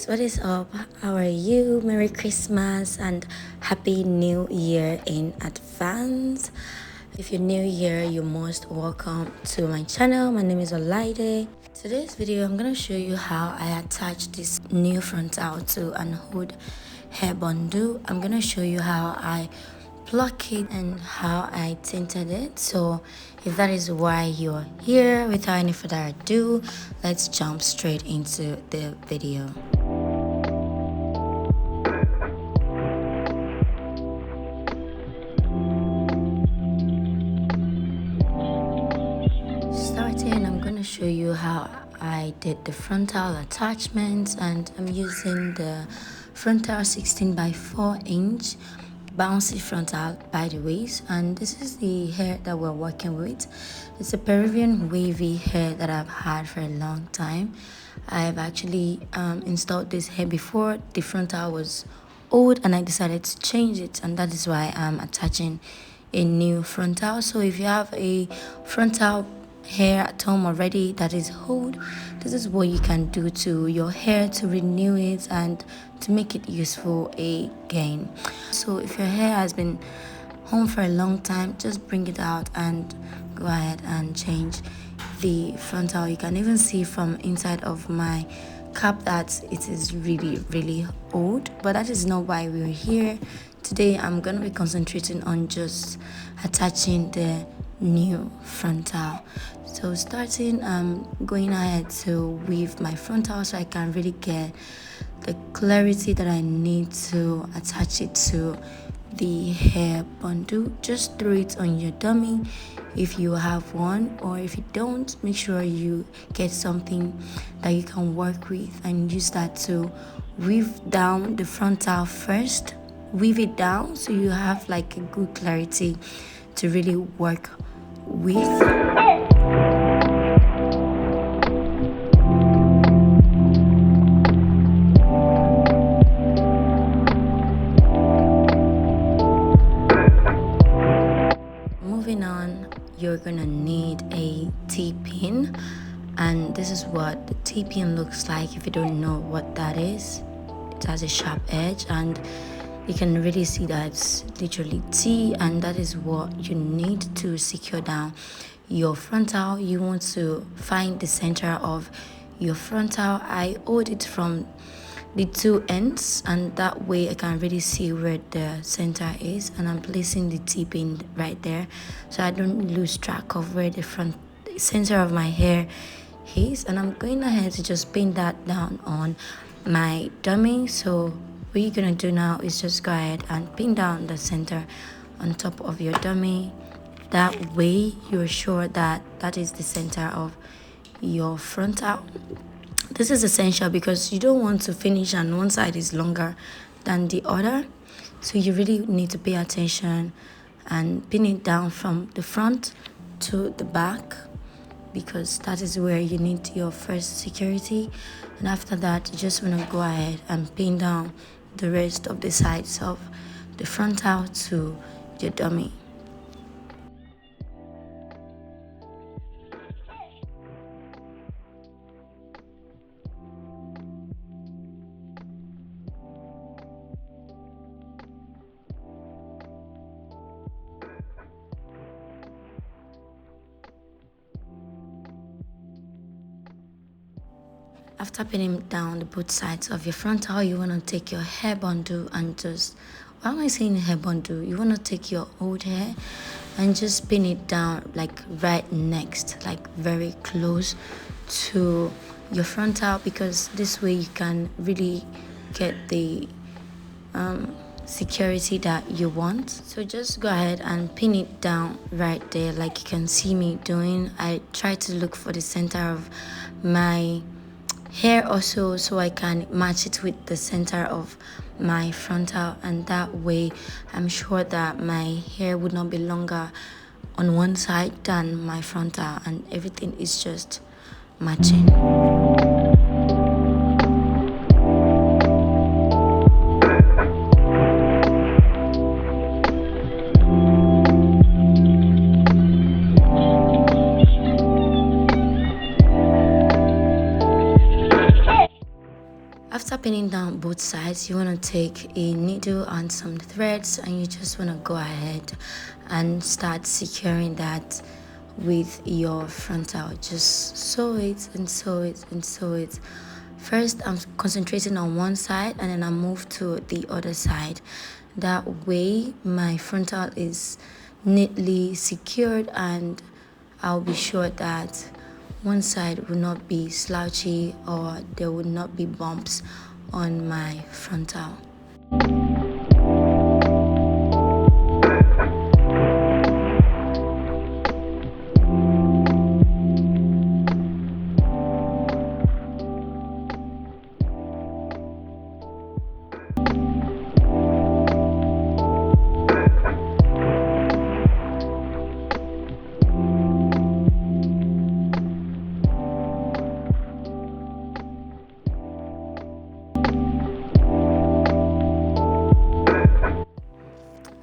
what is up? How are you? Merry Christmas and Happy New Year in advance. If you're new here, you're most welcome to my channel. My name is Olaide. Today's video, I'm gonna show you how I attach this new frontal to an hood hair bundle. I'm gonna show you how I pluck it and how I tinted it. So if that is why you're here, without any further ado, let's jump straight into the video. Starting, I'm gonna show you how I did the frontal attachments, and I'm using the frontal 16 by 4 inch bouncy frontal, by the ways, and this is the hair that we're working with. It's a Peruvian wavy hair that I've had for a long time. I've actually installed this hair before. The frontal was old and I decided to change it, and that is why I'm attaching a new frontal. So if you have a frontal hair at home already that is old, this is what you can do to your hair to renew it and to make it useful again. So if your hair has been home for a long time, just bring it out and go ahead and change the frontal. You can even see from inside of my cap that it is really old, but that is not why we're here today. I'm gonna be concentrating on just attaching the new frontal. So starting, I'm going ahead to weave my frontal so I can really get the clarity that I need to attach it to the hair bundle. Just throw it on your dummy if you have one, or if you don't, make sure you get something that you can work with and use that to weave down the frontal first. Weave it down so you have like a good clarity to really work with. Moving on, you're gonna need a T-pin, and this is what the T-pin looks like. If you don't know what that is, it has a sharp edge, and you can really see that it's literally T, and that is what you need to secure down your frontal. You want to find the center of your frontal. I hold it from the two ends, and that way I can really see where the center is, and I'm placing the T-pin right there so I don't lose track of where the center of my hair is. And I'm going ahead to just pin that down on my dummy. So what you're gonna do now is just go ahead and pin down the center on top of your dummy. That way you're sure that that is the center of your frontal. This is essential because you don't want to finish and one side is longer than the other. So you really need to pay attention and pin it down from the front to the back, because that is where you need your first security. And after that, you just want to go ahead and pin down the rest of the sides of the frontal to your dummy. After pinning down the both sides of your frontal, you want to take your hair bundle and just, why am I saying hair bundle? You want to take your old hair and just pin it down like right next, like very close to your frontal, because this way you can really get the security that you want. So just go ahead and pin it down right there like you can see me doing. I try to look for the center of my hair also so I can match it with the center of my frontal, and that way I'm sure that my hair would not be longer on one side than my frontal, and everything is just matching. pinning down both sides, you want to take a needle and some threads, and you just want to go ahead and start securing that with your frontal. Just sew it and sew it and sew it. First, I'm concentrating on one side, and then I move to the other side. That way my frontal is neatly secured, and I'll be sure that one side will not be slouchy or there will not be bumps on my frontal.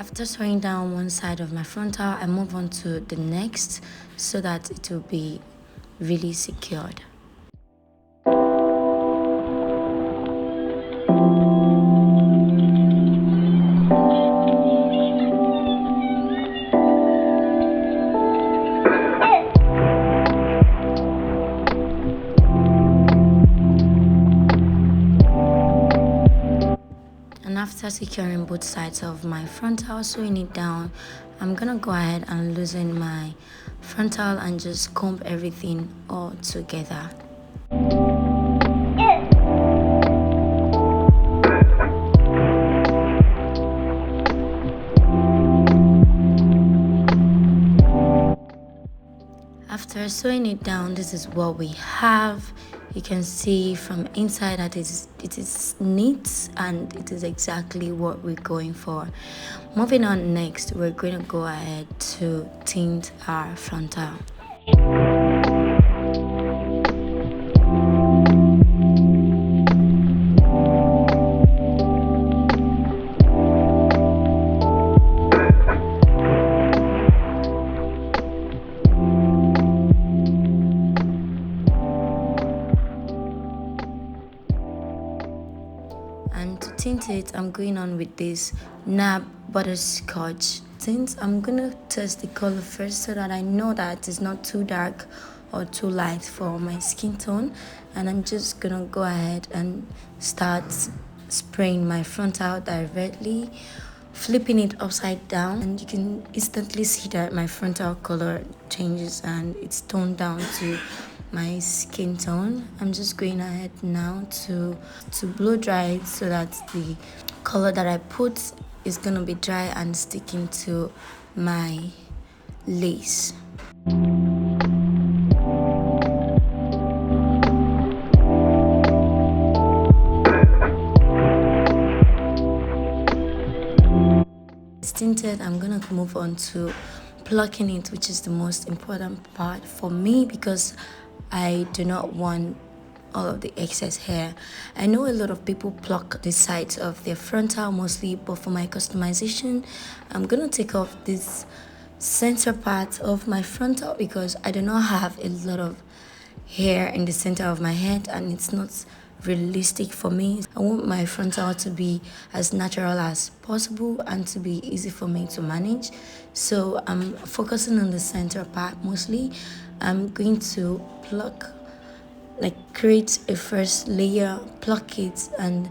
After sewing down one side of my frontal, I move on to the next so that it will be really secured. After securing both sides of my frontal, sewing it down, I'm gonna go ahead and loosen my frontal and just comb everything all together. After sewing it down, this is what we have. You can see from inside that it is neat, and it is exactly what we're going for. Moving on, next we're going to go ahead to tint our frontal. And to tint it, I'm going on with this nab butterscotch tint. I'm gonna test the color first so that I know that it's not too dark or too light for my skin tone, and I'm just gonna go ahead and start spraying my frontal directly, flipping it upside down, and you can instantly see that my frontal color changes and it's toned down to my skin tone. I'm just going ahead now to blow dry it so that the color that I put is gonna be dry and sticking to my lace. It's tinted. I'm gonna move on to plucking it, which is the most important part for me because I do not want all of the excess hair. I know a lot of people pluck the sides of their frontal mostly, but for my customization, I'm gonna take off this center part of my frontal because I do not have a lot of hair in the center of my head, and it's not realistic for me. I want my frontal to be as natural as possible and to be easy for me to manage. So I'm focusing on the center part mostly. I'm going to pluck, like create a first layer, pluck it and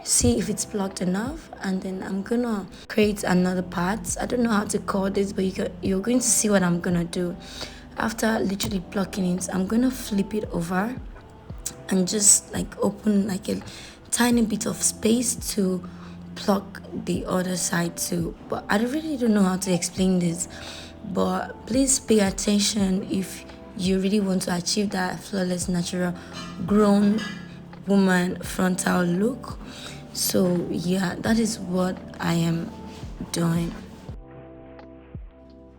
see if it's plucked enough, and then I'm gonna create another part. I don't know how to call this, but you're going to see what I'm gonna do. After literally plucking it, I'm gonna flip it over and just like open like a tiny bit of space to pluck the other side too. But I really don't know how to explain this, but please pay attention if you really want to achieve that flawless natural grown woman frontal look. So yeah, that is what I am doing.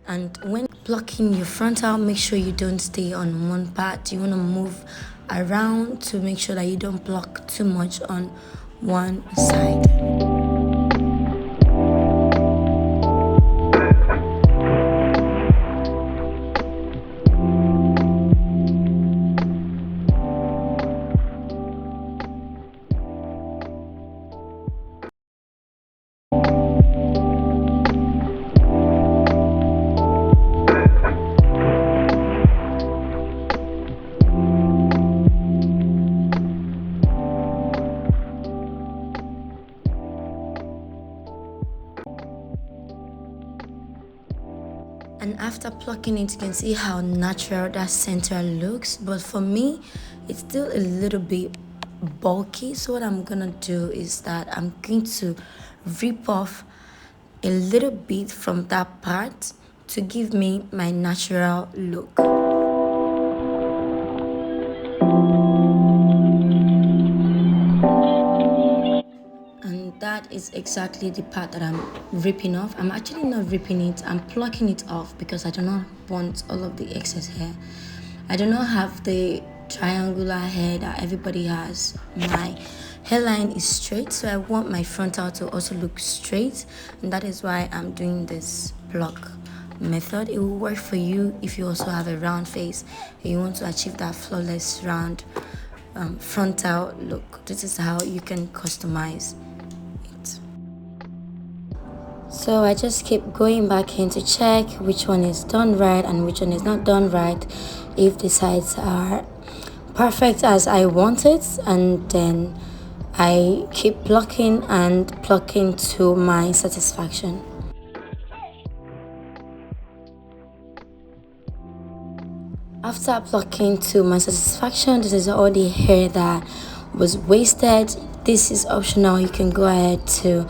And when plucking your frontal, make sure you don't stay on one part. You want to move around to make sure that you don't pluck too much on one side. And after plucking it, you can see how natural that center looks, but for me it's still a little bit bulky. So what I'm gonna do is that I'm going to rip off a little bit from that part to give me my natural look. And that is exactly the part that I'm ripping off. I'm actually not ripping it, I'm plucking it off because I do not want all of the excess hair. I do not have the triangular hair that everybody has. My hairline is straight, so I want my frontal to also look straight, and that is why I'm doing this pluck method. It will work for you if you also have a round face and you want to achieve that flawless round frontal look. This is how you can customize it. So I just keep going back in to check which one is done right and which one is not done right, if the sides are perfect as I want it, and then I keep plucking and plucking to my satisfaction. After plucking to my satisfaction, this is all the hair that was wasted. This is optional. You can go ahead to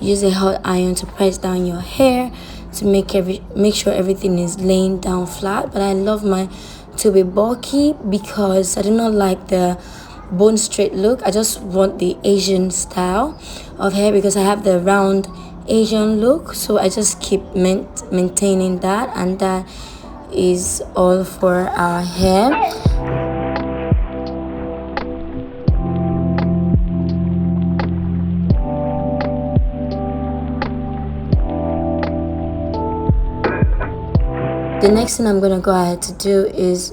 use a hot iron to press down your hair to make sure everything is laying down flat. But I love mine to be bulky because I do not like the bone straight look. I just want the Asian style of hair because I have the round Asian look. So I just keep maintaining that, and that is all for our hair. The next thing I'm going to go ahead to do is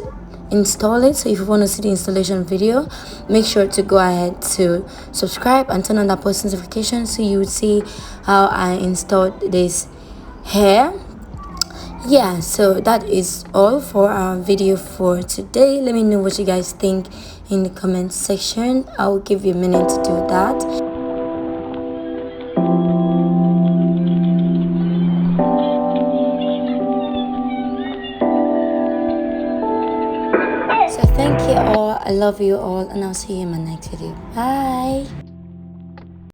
install it. So if you want to see the installation video, make sure to go ahead to subscribe and turn on that post notification so you would see how I installed this hair. Yeah, so that is all for our video for today. Let me know what you guys think in the comment section. I'll give you a minute to do that. So thank you all, I love you all, and I'll see you in my next video. Bye.